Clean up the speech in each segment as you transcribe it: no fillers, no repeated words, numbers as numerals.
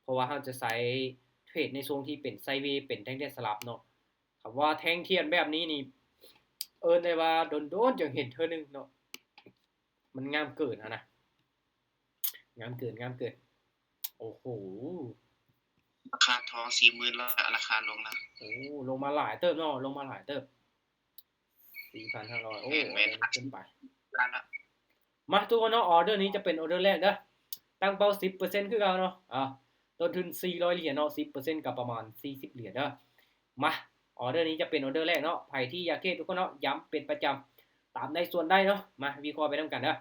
เพราะว่าเราจะใช้เทรดในช่วงที่เป็นไซด์เวย์เป็นแท่งเทียนสลับเนาะคำว่าแท่งเทียนแบบนี้นี่ได้ว่าโดนๆจังเห็นเทื่อนึงเนาะมันงามเกินนะงามเกินงามเกินโอ้โหราคาทอง40,000แล้วราคาลงแล้วโอ้ลงมาหลายเติบเนาะลงมาหลายเติบ 4,500 โอ้แม่นขึ้นไปล้านละมาทุกคนเนาะออเดอร์นี้จะเป็นออเดอร์แรกเด้อตั้งเป้า 10% คือเก่าเนาะต้นทุน400เหรียญเนาะ 10% กับประมาณ40เหรียญเด้อมาออเดอร์นี้จะเป็นออเดอร์แรกเนาะไผที่อยากเทรดทุกคนเนาะย้ำเป็นประจำตามในส่วนได้เนาะมาวิเคราะห์ไปนำกันเด้อ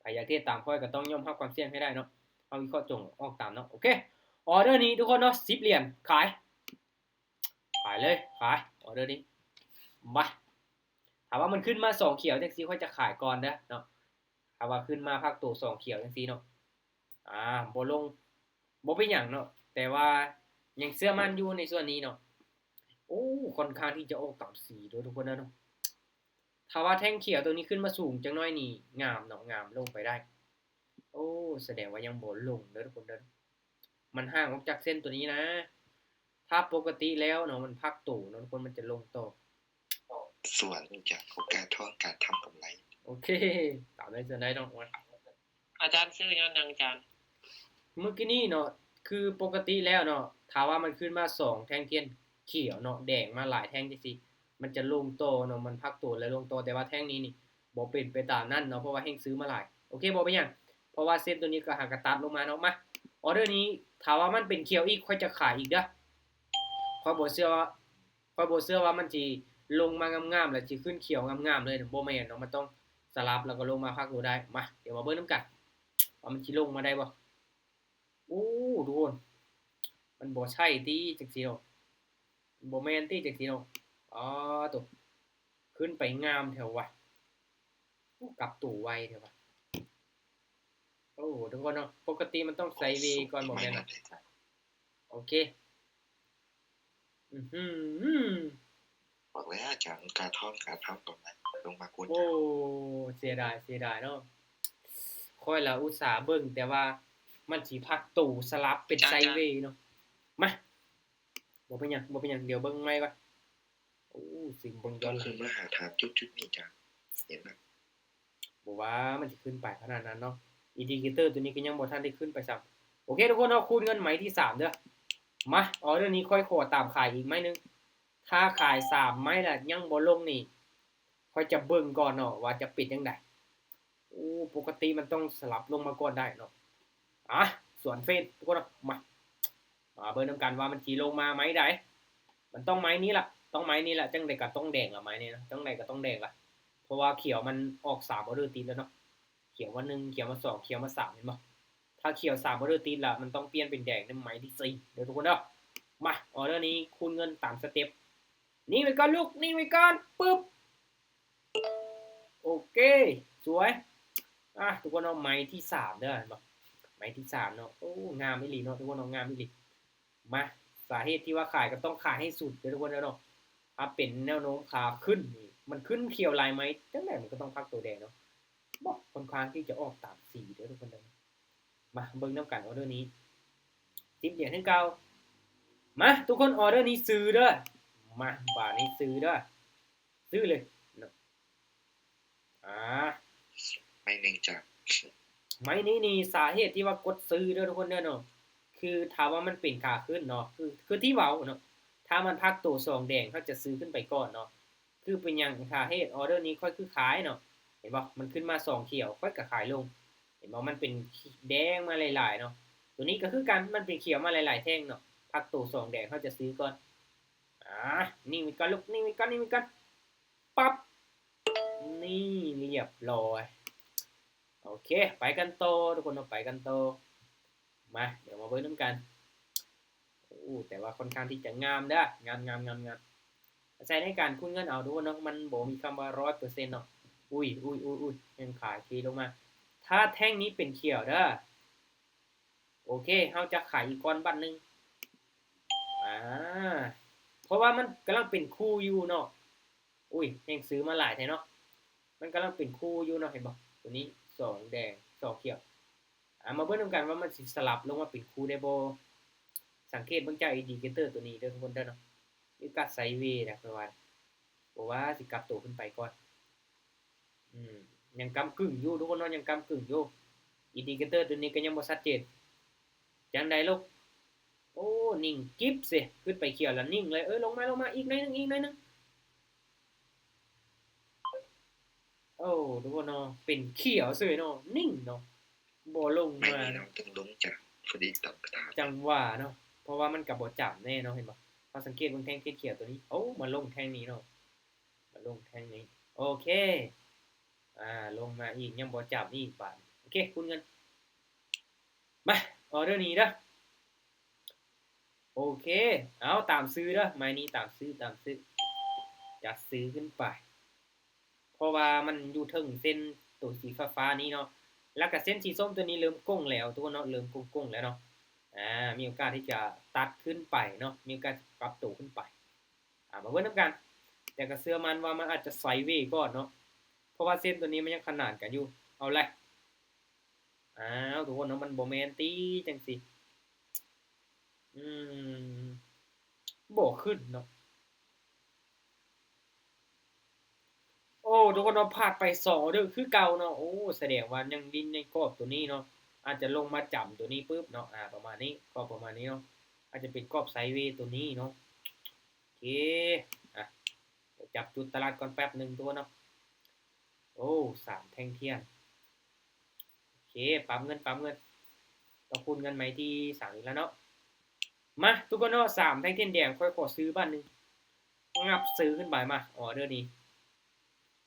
ไผอยากเทรดตามค่อยก็ต้องยอมรับความเสี่ยงให้ได้เนาะเอาวิเคราะห์จงออกตามเนาะโอเคออเดอร์นี้ทุกคนเนาะ10เหรียญขายเลยขายออเดอร์นี้มาถามว่ามันขึ้นมา2เขียวจังซี่ค่อยจะขายก่อนเด้อเนาะถ้าว่าขึ้นมาพักตัว2เขียวจังซี่เนาะบ่ลงบ่เป็นหยังเนาะแต่ว่ายังเชื่อมั่นอยู่ในส่วนนี้เนาะโอ้ค่อนข้างที่จะออกตามสีเด้อทุกคนเนาะถ้าว่าแท่งเขียวตัวนี้ขึ้นมาสูงจังน้อยนี่งามเนาะงามลงไปได้โอ้แสดงว่ายังบ่ลงเด้อทุกคนเด้อมันห่างออกจากเส้นตัวนี้นะถ้าปกติแล้วเนาะมันพักตัวเนาะทุกคนมันจะลงต่อส่วนจากโอกาสทองการทำกำไรโอเคตามได้จะได้เนาะอาจารย์ซื้อยังอาจารย์เมื่อกี้นี้เนาะคือปกติแล้วเนาะถ้าว่ามันขึ้นมา2แท่งเทียนเขียวเนาะแดงมาหลายแท่งจังซี่มันจะลงโตเนาะมันพักตัวแล้วลงโตแต่ว่าแท่งนี้นี่บ่เป็นไปตามนั้นเนาะเพราะว่าแฮงซื้อมาหลายโอเคบ่เป็นหยังเพราะว่าเส้นตัวนี้ก็หากระตัดลงมาเนาะมาออเดอร์นี้ถ้าว่ามันเป็นเขียวอีกค่อยจะขายอีกเด้อข้อยบ่เชื่อว่ามันสิลงมางามๆแล้วสิขึ้นเขียวงามๆเลยบ่แม่นเนาะมันต้องสลับแล้วก็ลงมาพักตัวได้มาเดี๋ยวมาเบิ่งนำกันว่ามันสิลงมาได้บ่โอ้ทุกคนมันบ่ใช่ติจังซี่เนาะบ่แม่นติจังซี่เนาะอ๋อตัวขึ้นไปงามแท้วะกลับตัวไวแท้วะโอ้ทุกคนเนาะปกติมันต้องไซด์เวย์ก่อนบ่แม่นเนาะโอเคอื้อฮือบอกแล้วจากโอกาสทองการทำกำไรลงมาควรโอ้เสียดายเนาะค่อยละอุตส่าห์เบิ่งแต่ว่ามันสิพักตู่สลับเป็นไซด์เวย์เนาะมาบ่เป็นหยังเดี๋ยวเบิ่งใหม่ก่อนโอ้สิเบิ่งย้ต้อองนหลังขึ้นมาหาทางจุดๆนี้จ้ะเห็นไหมบ่ว่ามันสิขึ้นไปขนาดนั้นเนาะอินดิเคเตอร์ตัวนี้ก็ยังบ่ทันได้ขึ้นไปซ้ำโอเคทุกคนเนาะคูณเงินไหมที่3เด้อมาออเดอร์นี้ค่อยขอตามขายอีกไหมนึงถ้าขาย3ไม้แล้วยังบ่ลงนี่ค่อยจะเบิ่งก่อนเนาะว่าจะปิดจังได๋โอ้ปกติมันต้องสลับลงมาก่อนได้เนาะส่วนเฟซทุกคนเนาะมาเบิ่งนำกันว่ามันสิลงมาไหมใดมันต้องไม้นี้ล่ะต้องไม้นี้ล่ะจังได๋ก็ต้องแดงล่ะไม้นี้นะจังได๋ก็ต้องแดงล่ะเพราะว่าเขียวมันออก3ออเดอร์ติดแล้วเนาะเขียวมา1เขียวมา2เขียวมา3เห็นบ่ถ้าเขียว3ออเดอร์ติดแล้วมันต้องเปลี่ยนเป็นแดงในไม้ที่4เด้อทุกคนเด้อมาออเดอร์นี้คูณเงินตามสเต็ปนิ่งไว้ก่อนลูกนิ่งไว้ก่อนปึ๊บโอเคสวยทุกคนเอาไม้ที่3เด้อเห็นบ่ไม้ที่3เนาะโอ้งามอีหลีเนาะทุกคนเอางามอีหลีมาสาเหตุที่ว่าขายก็ต้องขายให้สุดเด้อทุกคนเด้อเนาะถ้าเป็นแนวโน้มขาขึ้นนี่มันขึ้นเขียวลายไหมจังได๋มันก็ต้องพักตัวแดงเนาะบ่ค่อนข้างที่จะออกตามสีเด้อทุกคนเด้อมาเบิ่งนำกันออเดอร์นี้10เหรียญคือเก่ามาทุกคนออเดอร์นี้ซื้อเด้อมาบาทนี้ซื้อเด้อซื้อเลยเนาะอ่าไม่หนึ่งจ้ะไม้นี้นี่สาเหตุที่ว่ากดซื้อเด้อทุกคนเด้อเนาะคือถ้าว่ามันเป็นขาขึ้นเนาะคือที่เว้าเนาะถ้ามันพักตัว2แดงเขาจะซื้อขึ้นไปก่อนเนาะคือเป็นหยังสาเหตุออเดอร์นี้ค่อยคือขายเนาะเห็นบ่มันขึ้นมา2เขียวค่อยก็ขายลงเห็นบ่มันเป็นแดงมาหลายๆเนาะตัวนี้ก็คือกันมันเป็นเขียวมาหลายๆแท่งเนาะพักตัว2แดงเขาจะซื้อก่อนนิ่งไว้ก่อนลูกนิ่งไว้ก่อนปั๊บนี่เรียบร้อยโอเคไปกันต่อทุกคนไปกันต่อมาเดี๋ยวมาเบิ่งนำกันแต่ว่าค่อนข้างที่จะงามเด้องามใช้ในการคูณเงินเอาทุกคนเนาะมันบ่มีคำว่า 100% เนาะอุ้ยยังขายทีลงมาถ้าแท่งนี้เป็นเขียวเด้อโอเคเฮาจะขายอีกก้อนบัดนึงอ่าเพราะว่ามันกำลังเป็นคู่อยู่เนาะอุ้ยแฮงซื้อมาหลายแท้เนาะมันกำลังเป็นคู่อยู่เนาะเห็นบ่ตัวนี้2แดง2เขียว มาเบิ่งนํกันว่ามันสิสลับลงมาเป็นคู่ได้บ่สังเกตเบิ่งจากอินดิเคเตอร์ตัวนี้เด้อทุกคนเด้อเนาะมีการไซด์เวย์นะเพิ่นว่าบ่ว่าสิกลับตัวขึ้นไปก่อนยังก้ำกึ่งอยู่ทุกคนเนาะยังก้ำกึ่งอยู่อินดิเคเตอร์ตัวนี้ก็ยังบ่ชัดเจนจังได๋ลูกโอ้นิ่งกิ๊บสิขึ้นไปเขียวแล้วนิ่งเลยลงมาอีกหน่อยนึงโอ้ทุกคนเนาะเป็นเขียวเฉยเนาะนิ่งเนาะบ่ลง ไม่ มา มีเราต้องลงจากพอดีต่ำกระถาง จังหว่าเนาะเพราะว่ามันก็บ่จับแน่เนาะเห็นบ่พอสังเกตเบิ่งแท่งเขียวๆตัวนี้โอ้มาลงแท่งนี้เนาะมาลงแท่งนี้โอเคลงมาอีกยังบ่จับอีกบาดโอเคคูณเงินมาออเดอร์นี้เด้อโอเคเอาตามซื้อเด้อไม้นี้ตามซื้อจะซื้อขึ้นไปเพราะว่ามันอยู่ถึงเส้นตัวสีฟ้าๆนี้เนาะแล้วก็เส้นสีส้มตัวนี้เริ่มก้งแล้วทุกคนเนาะเริ่มก้งแล้วเนาะมีโอกาสที่จะตัดขึ้นไปเนาะมีโอกาสปรับตัวขึ้นไปมาเบิ่งนำกันแต่ก็เชื่อมันว่ามันอาจจะไซด์เวย์ก่อนเนาะเพราะว่าเส้นตัวนี้มันยังขนานกันอยู่เอาเลยทุกคนเนาะมันบ่แม่นตีจังซี่บ่ขึ้นเนาะโอ้ทุกคนเนาะพลาดไป2เด้อคือเก่าเนาะโอ้แสดงว่ายังดิ้นในกรอบตัวนี้เนาะอาจจะลงมาจับตัวนี้ปึ๊บเนาะประมาณนี้ก็ประมาณนี้เนาะอาจจะเป็นกรอบไซด์เวย์ตัวนี้เนาะโอเคจับจุดตลาดก่อนแป๊บนึงตัวเนาะโอ้3แท่งเทียนโอเคปั๊มเงินต้องคูณเงินใหม่ที่3อีกแล้วเนาะมาทุกคนเนาะ3แท่งเทียนแดงค่อยขอซื้อบ้านนึงงับซื้อขึ้นไปมาออเดอร์นี้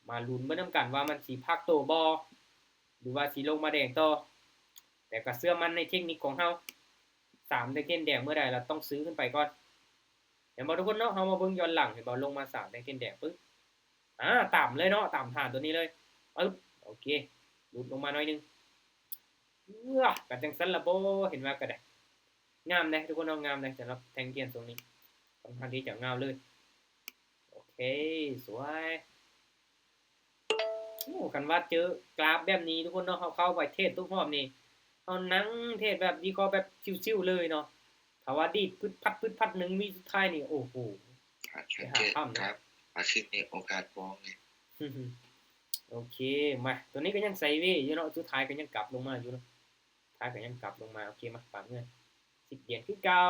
มาลุ้นเบิ่งนำกันว่ามันสิพักโตบ่หรือว่าสิลงมาแดงต่อแต่ก็เชื่อมั่นในเทคนิคของเฮา3แท่งเทียนแดงเมื่อใดเราต้องซื้อขึ้นไปก่อนเห็นบ่ทุกคนเนาะเฮามาเบิ่งย้อนหลังเห็นบ่ลงมา3แท่งเทียนแดงปึ๊บต่ำเลยเนาะต่ำฐานตัวนี้เลยปึ๊บโอเคหลุดลงมาหน่อยนึงก็จังซั่นล่ะบ่เห็นว่าก็ได้งามเด้ทุกคนเนาะงามเด้สำหรับแท่งเทียนตรงนี้ค่อนข้างที่จะงามเลยโอเคสวยกันว่าเจอกราฟแบบนี้ทุกคนเนาะเฮาเข้าไปเทรดทุกรอบนี่เฮานั่งเทรดแบบวิเคราะห์แบบชิวๆเลยเนาะถ้าว่าดีดพึดพัดนึงมีสุดท้ายนี่โอ้โหสังเกตครับอาชีพนี้โอกาสมองเลยโอเคมาตัวนี้ก็ยังไซด์เวย์อยู่เนาะสุดท้ายก็ยังกลับลงมาอยู่เนาะท้ายก็ยังกลับลงมาโอเคมาปรับเงิน10เหรียญคือเก่า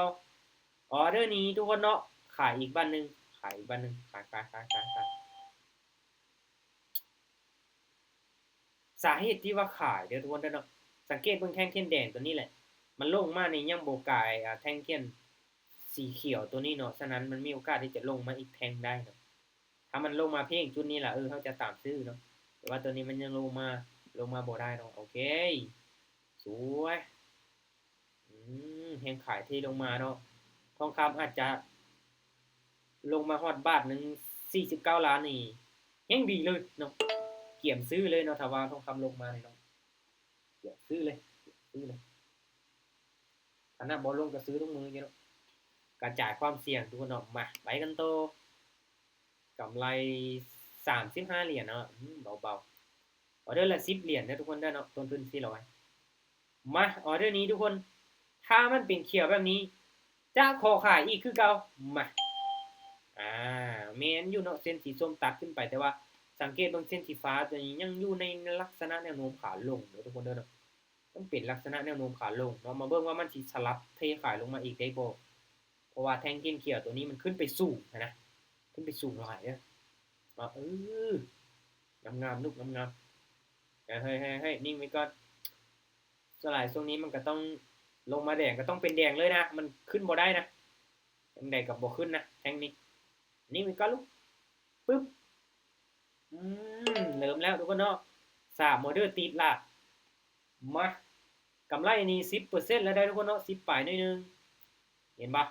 ออเดอร์นี้ทุกคนเนาะขายอีกบ้านนึงขายสาเหตุที่ว่าขายเด้อทุกคนเด้อเนาะสังเกตเบิ่งแท่งเทียนแดงตัวนี้แหละมันลงมานี่ยังบ่กลายแท่งเทียนสีเขียวตัวนี้เนาะฉะนั้นมันมีโอกาสที่จะลงมาอีกแท่งได้เนาะถ้ามันลงมาเพียงจุดนี้ล่ะเฮาจะตามซื้อเนาะแต่ว่าตัวนี้มันยังลงมาบ่ได้เนาะโอเคสวยแฮงขายที่ลงมาเนาะทองคำอาจจะลงมาฮอดบาทนึง49ล้านนี่แฮงดีเลยเนาะเกี่ยมซื้อเลยเนาะถ้าว่าทองคำลงมานี่เนาะเกี่ยมซื้อเลยถ้าน่ะบ่ลงก็ซื้อทุกมื้ออยู่เนาะกระจายความเสี่ยงทุกคนเนาะมาไปกันต่อกำไร35เหรียญเนาะเบาๆออเดอร์ละ10เหรียญนะทุกคนเด้อเนาะต้นทุน400มาออเดอร์นี้ทุกคนถ้ามันเป็นเขียวแบบนี้จะขอขายอีกคือเก่ามาแม่นอยู่เนาะเส้นสีส้มตัดขึ้นไปแต่ว่าสังเกตเบิ่งเส้นสีฟ้าตัวนี้ยังอยู่ในลักษณะแนวโน้มขาลงเด้อทุกคนเด้อเนาะมันเป็นลักษณะแนวโน้มขาลงเนาะมาเบิ่งว่ามันสิสลับเทขายลงมาอีกได้บ่เพราะว่าแท่งเขียวตัวนี้มันขึ้นไปสูงนะขึ้นไปสูงหลายเด้องามๆลูกงามๆเฮ้ยนิ่งไว้ก่อนสลายตรงนี้มันก็ต้องลงมาแดงก็ต้องเป็นแดงเลยนะมันขึ้นบ่ได้นะจังได๋ก็บ่ขึ้นนะแท่งนี้นิ่งไว้ก่อนลูกปึ๊บเริ่มแล้วทุกคนเนาะ3ออเดอร์ติดละมากำไรนี่ 10% แล้วได้ทุกคนเนาะ10ปลายหน่อยนึงเห็นบ่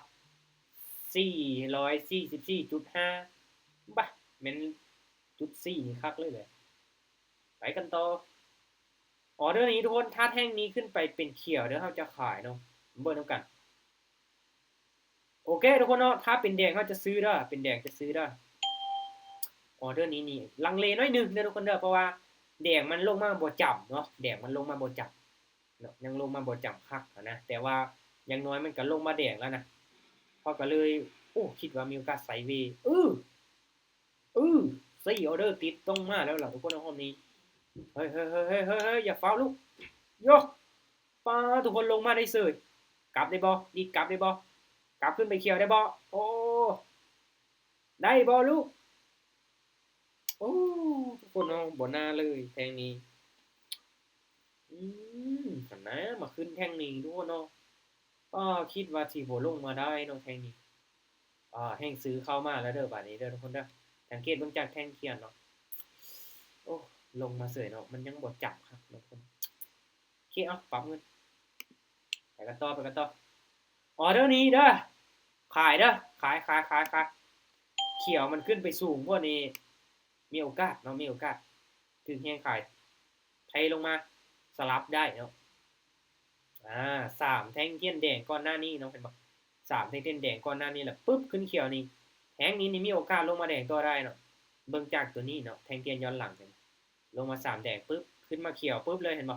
444.5บ่แม่นจุด4นี่คักเลยแหละไปกันต่อออเดอร์นี้ทุกคนถ้าแท่งนี้ขึ้นไปเป็นเขียวเดี๋ยวเราจะขายเนาะเบิ่งนำกันโอเคทุกคนเนาะถ้าเป็นแดงเราจะซื้อเด้อเป็นแดงจะซื้อเด้อออเดอร์นี้นี่ลังเลน้อยนึงเด้อทุกคนเด้อเพราะว่าแดงมันลงมาบ่จับเนาะแดงมันลงมาบ่จับ เนาะยังลงมาบ่จำคักนะแต่ว่าอย่างน้อยมันก็ลงมาแดงแล้วนะพอก็เลยโอ้คิดว่ามีโอกาสไซด์เวย์4 ออเดอร์ติดต้องมาแล้วล่ะทุกคนในห้องนี้เฮ้ยอย่าฟาวลูกโยป้าทุกคนลงมาได้เสยกลับได้บ่ดีกลับได้บ่กลับขึ้นไปเขียวได้บ่โอ้ได้บ่ลูกโอ้ทุกคนเอาบ่น่าเลยแทงนี้หันนะมาขึ้นแท่งนี้ทุกคนเนาะก็คิดว่าสิบ่ลงมาได้เนาะแท่งนี้แห่งซื้อเข้ามาแล้วเด้อบัดนี้เด้อทุกคนเด้อสังเกตเบิ่งจากแท่งเทียนเนาะโอ้ลงมาเสยเนาะมันยังบ่จับครับทุกคนโอเคเอาปรับเงินไปกันต่อออเดอร์นี้เด้อขายเด้อขายเขียวมันขึ้นไปสูงพวกนี้มีโอกาสเนาะมีโอกาสถึงแห้งขายไทลงมาสลับได้เนาะ3 แท่งเทียนแดงก่อนหน้านี้เนาะเห็นบ่3 แท่งเทียนแดงก่อนหน้านี้แหละปึ๊บขึ้นเขียวนี่แท่งนี้นี่มีโอกาสลงมาแดงต่อได้เนาะเบิ่งจากตัวนี้เนาะแท่งเทียนย้อนหลังเห็นลงมา3แดงปึ๊บขึ้นมาเขียวปึ๊บเลยเห็นบ่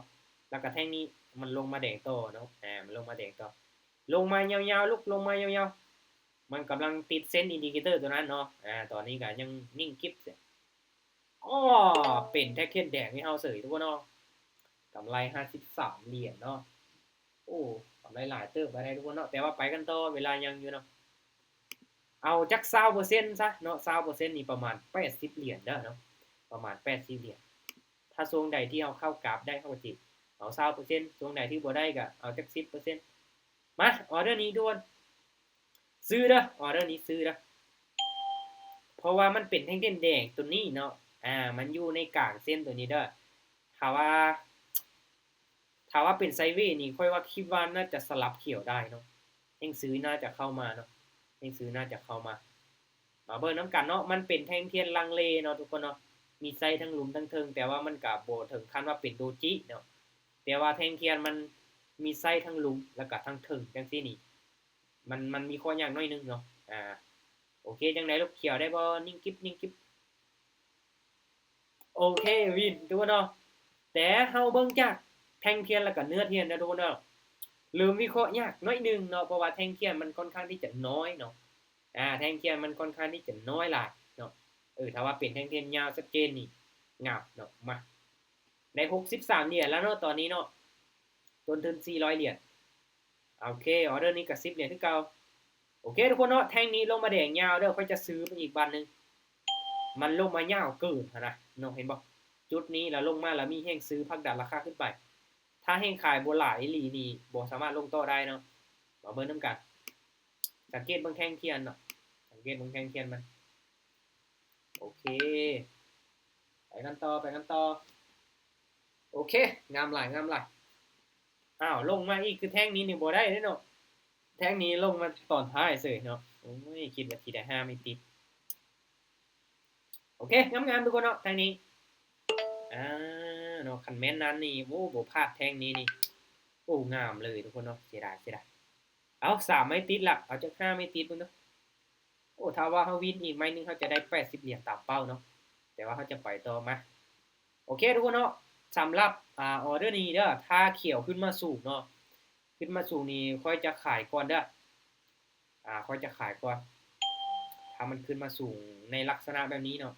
แล้วก็แท่งนี้มันลงมาแดงต่อเนาะมันลงมาแดงต่อลงมายาวๆลุกลงมายาวๆมันกำลังติดเส้นอินดิเคเตอร์ตัวนั้นเนาะตอนนี้ก็ยังนิ่งกิ๊บเป็นแท่งเทียนแดงให้เฮาเสยทุกคนเนาะกำไร53เหรียญเนาะโอ้กำไรหลายเติบไปได้ทุกคนเนาะแต่ว่าไปกันต่อเวลายังอยู่เนาะเอาจัก20%ซะเนาะ20%นี่ประมาณ80เหรียญเด้อเนาะประมาณ80เหรียญถ้าทรงใดที่เอาเข้ากราฟได้เข้าจิเอา20%ทรงใดที่บ่ได้ก็เอาจัก10%มาออเดอร์นี้ด่วนซื้อเด้อออเดอร์นี้ซื้อเด้อเพราะว่ามันเป็นแท่งแดงตัวนี้เนาะมันอยู่ในกลางเส้นตัวนี้เด้อถ้าว่าเป็นไซด์เวย์นี่ค่อยว่าคิดว่าน่าจะสลับเขียวได้เนาะแท่งซื้อน่าจะเข้ามาเนาะแท่งซื้อน่าจะเข้ามาเบิ่งน้ำกันเนาะมันเป็นแท่งเทียนลังเลเนาะทุกคนเนาะมีไซส์ทั้งหลุมทั้งเทิงแต่ว่ามันก็บ่ถึงขั้นว่าเป็นโดจิเนาะแต่ว่าแท่งเทียนมันมีไซส์ทั้งหลุมแล้วก็ทั้งเทิงจังซี่นี่มันมีข้อยากน้อยนึงเนาะโอเคจังได๋ลูกเขียวได้บ่นิ่งกิ๊บโอเควินทุกคนเนาะแต่เฮาเบิ่งจากแท่งเทียนแล้วก็เนื้อเทียนนะทุกคนเนาะลืมวิเคราะห์ยากน้อยนึงเนาะเพราะว่าแท่งเทียนมันค่อนข้างที่จะน้อยเนาะแท่งเทียนมันค่อนข้างที่จะน้อยหลายเนาะถ้าว่าเป็นแท่งเทียนยาวชัดเจนนี่งามเนาะมาได้63เหรียญแล้วเนาะตอนนี้เนาะต้นทุน400เหรียญโอเคออเดอร์นี้ก็10เหรียญคือเก่าโอเคทุกคนเนาะแท่งนี้ลงมาแดงยาวเด้อค่อยจะซื้อมันอีกบันนึงมันลงมายาวเกินนะเนาะเห็นบ่จุดนี้แล้วลงมาแล้วมีแห้งซื้อพักดันราคาขึ้นไปถ้าแห้งขายบ่หลายอีหลีนี่บ่สามารถลงต่อได้เนาะมาเบิ่งนำกันสังเกตเบิ่งแท่งเทียนเนาะสังเกตเบิ่งแท่งเทียนมันโอเคไปกันต่อโอเคงามหลายลงมาอีกคือแท่งนี้นี่บ่ได้เด้เนาะแท่งนี้ลงมาตอนท้ายเฉยเนาะโอ้ยคิดว่าสิได้5ไม่ติดโอเคงามๆทุกคนเนาะแท่งนี้เนาะคันแม่นนั้นนี่โอ้บ่พลาดแท่งนี้นี่โอ้งามเลยทุกคนเนาะเสียดายเอา3ไม่ติดละเอาจัก5ไม่ติดพุ่นเนาะโอ้ถ้าว่าเฮาวินอีกไม้นึงเฮาจะได้80เหรียญตามเป้าเนาะแต่ว่าเฮาจะไปต่อมาโอเคทุกคนเนาะสำหรับออเดอร์นี้เด้อถ้าเขียวขึ้นมาสูงเนาะขึ้นมาสูงนี่ค่อยจะขายก่อนเด้อค่อยจะขายก่อนถ้ามันขึ้นมาสูงในลักษณะแบบนี้เนาะ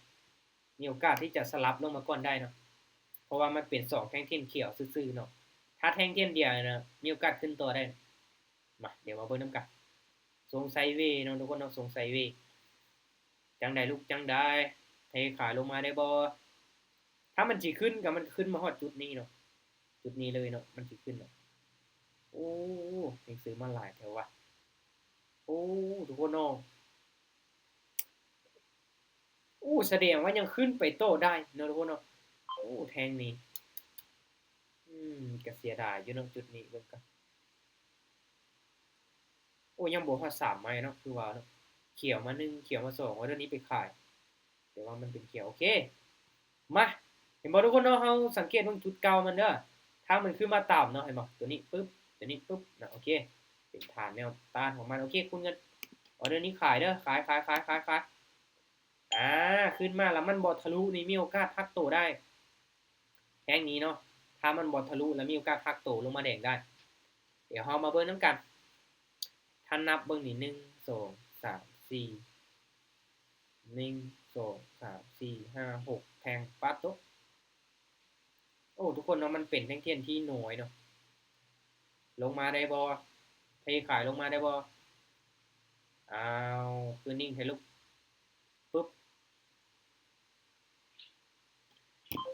มีโอกาสที่จะสลับลงมาก่อนได้เนาะเพราะว่ามันเป็น2แท่งเทียนเขียวซื่อๆเนาะถ้าแท่งเทียนเดียวนะมีโอกาสขึ้นต่อได้มาเดี๋ยวมาเบิ่งนำกันทรงไซด์เวย์เนาะทุกคนเนาะทรงไซด์เวย์จังได๋ลูกจังได๋เทขายลงมาได้บ่ถ้ามันสิขึ้นก็มันขึ้นมาฮอดจุดนี้เนาะจุดนี้เลยเนาะมันสิขึ้นเนาะโอ้ยังซื้อมาหลายแถวว่ะโอ้ทุกคนเนาะแสดงว่ายังขึ้นไปโต้ได้เนาะทุกคนเนาะแทงนี้ก็เสียดายอยู่เนาะจุดนี้เบิ่งกันยังบ่ฮอด3ไม้เนาะคือว่าเนาะเขียวมา1เขียวมา2เอาเรื่องนี้ไปขายแต่ว่ามันเป็นเขียวโอเคมาเห็นบ่ทุกคนเนาะเฮาสังเกตเบิ่งจุดเก่ามันเด้อถ้ามันขึ้นมาต่ำเนาะเห็นบ่ตัวนี้ปึ๊บตัวนี้ปึ๊บนะโอเคเป็นฐานแนวต้านของมันโอเคคุณเงินเอาเรื่องนี้ขายเด้อขายขึ้นมาแล้วมันบ่ทะลุนี่มีโอกาสพักโตได้แท่งนี้เนาะถ้ ถ้ามันบ่ทะลุแล้วมีโอกาสพักโตลงมาแดงได้เดี๋ยวเฮามาเบิ่งนํกันท่านนับเบิ่งนี่1 2 3 4 1 2 3 4 5 6แทงปัดโตโอ้ทุกคนเนาะมันเป็นแท่งเทียนที่น้อยเนาะลงมาได้บ่เทขายลงมาได้บ่อ้าวคือนิ่งให้ลูกปึ๊บ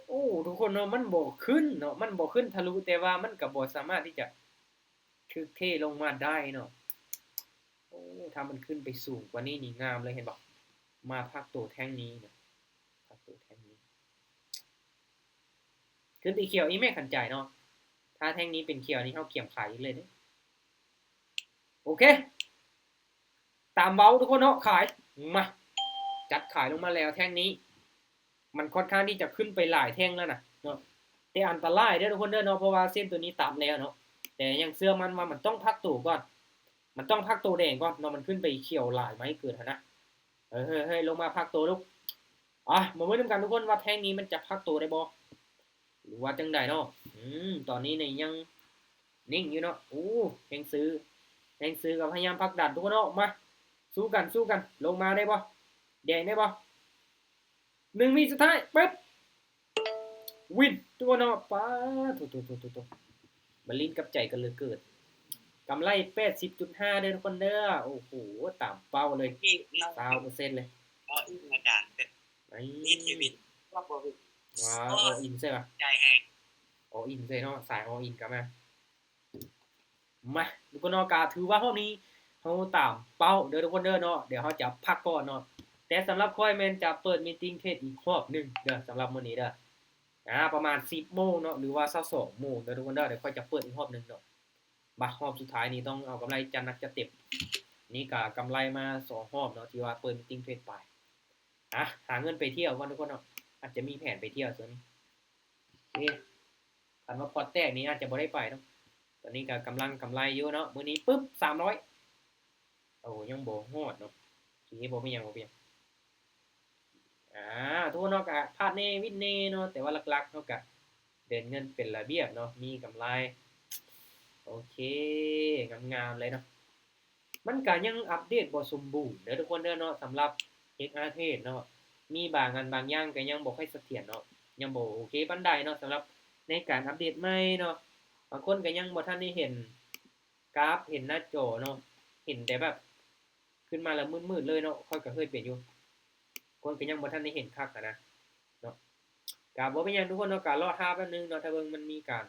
โอ้ทุกคนเนาะมันบ่ขึ้นเนาะมันบ่ขึ้นทะลุแต่ว่ามันก็บ่สามารถที่จะคือเทลงมาได้เนาะโอ้ถ้ามันขึ้นไปสูงกว่านี้นี่งามเลยเห็นบ่มาพักตัวแท่งนี้เนาะพักตัวแท่งนี้ขึ้นตีเขียวอีแม่ขันใจเนาะถ้าแท่งนี้เป็นเขียวนี่เฮาเกี่ยมขายอีกเลยเด้โอเคตามเว้าทุกคนเนาะขายมาจัดขายลงมาแล้วแท่งนี้มันค่อนข้างที่จะขึ้นไปหลายแท่งแล้วนะเนาะแต่อันตรายเด้อทุกคนเด้อเนาะเพราะว่าเส้นตัวนี้ต่ำแล้วเนาะแต่ยังเชื่อมันว่ามันต้องพักตัวก่อนมันต้องพักตัวแดงก่อนเนาะมันขึ้นไปเขียวหลายไหมเกิดนะเฮ้ยลงมาพักตัวลูกมาเบิ่งกันทุกคนว่าแท่งนี้มันจะพักตัวได้บ่หรือว่าจังไดเนาะตอนนี้เนี่ยยังนิ่งอยู่เนาะแฮงซื้อก็พยายามพักดันทุกคนเนาะมาสู้กันลงมาได้บ่แดงได้บ่1วิสุดท้ายปึ๊บวินทุกคนเนาะป๊าทุบลินกับใจกันเลยเกิดกำไร 80.5 เด้อทุกคนเด้อโอ้โหตามเป้าเลย 20% เลยอ๋ออีกอาจารย์เป็นนี่ทีวิตว่าบ่วิว้าวออินใช่ป่ะใจแฮงออินใช่เนาะสายออินกลับมาทุกคนเนาะก็ถือว่าเฮานี้เฮาตามเป้าเด้อทุกคนเด้อเนาะเดี๋ยวเฮาจะพักก่อนเนาะแต่สำหรับค่อยแม่นจะเปิดมีตติ้งเทรดอีกรอบนึงเด้อสำหรับมื้อนี้เด้อประมาณ 10 โมงเนาะหรือว่า22 โมงเด้อทุกคนเด้อเดี๋ยวค่อยจะเปิดอีกรอบนึงเนาะบักรอบสุดท้ายนี้ต้องเอากำไรจัดหนักจัดเต็มนี่ก็กำไรมา2รอบเนาะที่ว่าเปิดมีตติ้งเทรดไปหาเงินไปเที่ยวก่อนทุกคนเนาะอาจจะมีแผนไปเที่ยวซั่นนี่คันว่าพอร์ตแตกนี้อาจจะบ่ได้ไปเนาะตอนนี้ก็กำไรอยู่เนาะมื้อนี้ปึ๊บ300โอ้ยังบ่ฮอดเนาะทีนี้บ่มีหยังทุกคนเนาะก็พลาดแน่วินแน่เนาะแต่ว่าหลักๆเนาะก็เดินเงินเป็นระเบียบเนาะมีกำไรโอเคงามๆเลยเนาะมันก็ยังอัปเดตบ่สมบูรณ์เด้อทุกคนเด้อเนาะสำหรับ XR Trade เนาะมีบางอันบางอย่างก็ยังบ่ค่อยเสถียรเนาะยังบ่โอเคปานใดเนาะสำหรับในการอัปเดตใหม่เนาะบางคนก็ยังบ่ทันได้เห็นกราฟเห็นหน้าจอเนาะเห็นแต่แบบขึ้นมาแล้วมืดๆเลยเนาะค่อยก็เคยเป็นอยู่คนก็ยังบ่ทันได้เห็นคักนะเนาะก็บ่เป็นหยังทุกคนเนาะก็รอท่าแป๊บนึงเนาะถ้าเบิ่งมันมีการ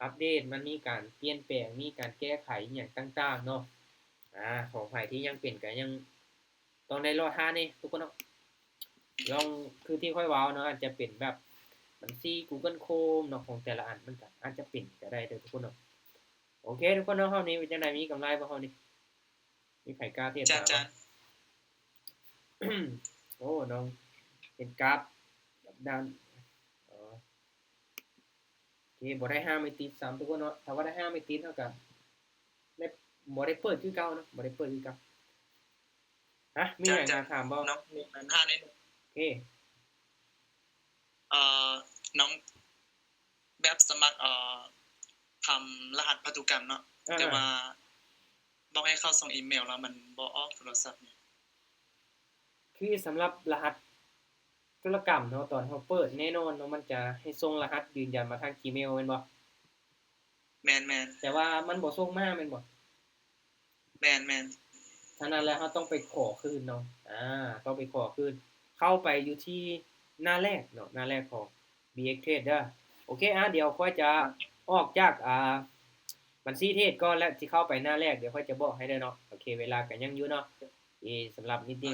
อัปเดตมันมีการเปลี่ยนแปลงมีการแก้ไขอิหยังต่างๆเนาะของไผที่ยังเป็นก็ยังต้องได้รอท่านี่ทุกคนเนาะลองคือที่ค่อยเว้าเนาะอาจจะเป็นแบบบัญชี Google Chrome เนาะของแต่ละอันมันก็อาจจะเป็นก็ได้เด้อทุกคนเนาะโอเคทุกคนเนาะรอบนี้เป็นจังได๋มีกำไรบ่รอบนี้มีไผกล้าเทศจ้าโอ้น้องเป็นกราฟแบบด้านโอเคบ่ได้5ไม่ติด3ทุกคนเนาะถ้าว่าได้5ไม่ติดเท่ากับได้บ่ได้เปิดคือเก่าเนาะบ่ได้เปิดคือเก่ามีหยังจะถามบ่น้องมีปัญหานิดนึงโอเคน้องแบบสมัครทำรหัสพันธุกรรมเนาะแต่ว่าบอกให้เข้าส่งอีเมลแล้วมันบ่ออกโทรศัพท์เนี่ยคือสำหรับรหัสธุรกรรมเนาะตอนเฮาเปิดแน่นอนเนาะมันจะให้ส่งรหัสยืนยันมาทาง Gmail แม่นบ่แม่นแต่ว่ามันบ่ส่งมาแม่นบ่แม่นฉะนั้นแล้วเราต้องไปขอคืนเนาะต้องไปขอคืนเข้าไปอยู่ที่หน้าแรกเนาะหน้าแรกของ BX Trade เด้อโอเคเดี๋ยวค่อยจะออกจากบัญชีเทรดก่อนแล้วสิเข้าไปหน้าแรกเดี๋ยวค่อยจะบอกให้เด้อเนาะโอเคเวลาก็ยังอยู่เนาะสำหรับนิดนึง